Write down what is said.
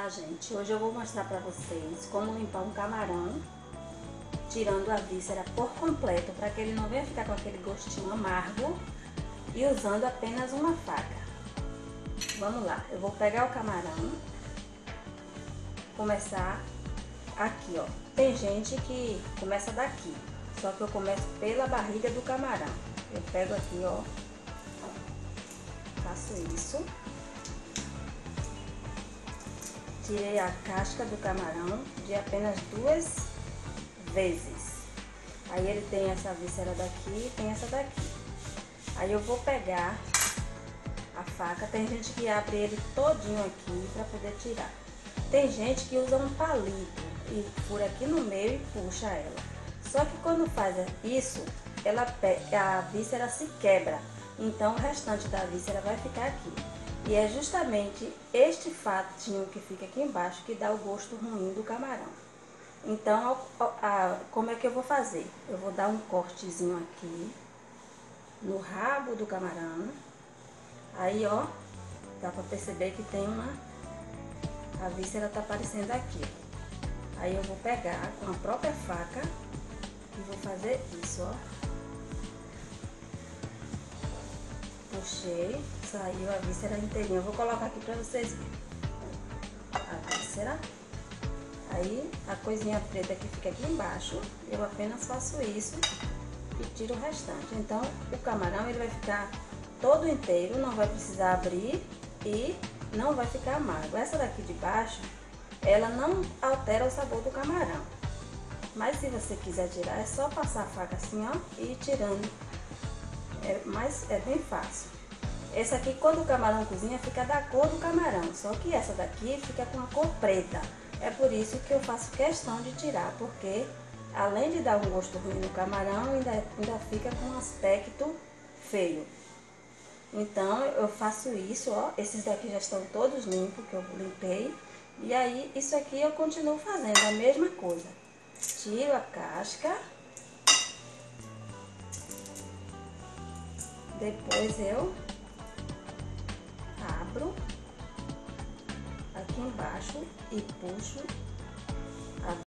Olá, gente, hoje eu vou mostrar para vocês como limpar um camarão tirando a víscera por completo, para que ele não venha ficar com aquele gostinho amargo, e usando apenas uma faca. Vamos lá, eu vou pegar o camarão, começar aqui, ó. Tem gente que começa daqui, só que eu começo pela barriga do camarão. Eu pego aqui, ó, faço isso. Tirei a casca do camarão de apenas 2 vezes. Aí ele tem essa víscera daqui e tem essa daqui. Aí eu vou pegar a faca. Tem gente que abre ele todinho aqui para poder tirar. Tem gente que usa um palito e fura aqui no meio e puxa ela. Só que quando faz isso, a víscera se quebra. Então o restante da víscera vai ficar aqui. E é justamente este fatinho que fica aqui embaixo que dá o gosto ruim do camarão. Então, como é que eu vou fazer? Eu vou dar um cortezinho aqui no rabo do camarão. Aí, ó, dá pra perceber que tem a víscera tá aparecendo aqui. Aí eu vou pegar com a própria faca e vou fazer isso, ó. Puxei, saiu a víscera inteirinha. Eu vou colocar aqui pra vocês verem a víscera. Aí a coisinha preta que fica aqui embaixo, eu apenas faço isso e tiro o restante. Então o camarão ele vai ficar todo inteiro, não vai precisar abrir e não vai ficar amargo. Essa daqui de baixo, ela não altera o sabor do camarão. Mas se você quiser tirar, é só passar a faca assim, ó, e ir tirando. É bem fácil. Esse aqui, quando o camarão cozinha, fica da cor do camarão. Só que essa daqui fica com a cor preta. É por isso que eu faço questão de tirar, porque além de dar um gosto ruim no camarão, ainda fica com um aspecto feio. Então eu faço isso, ó. Esses daqui já estão todos limpos, que eu limpei. E aí isso aqui eu continuo fazendo a mesma coisa. Tiro a casca. Depois eu abro aqui embaixo e puxo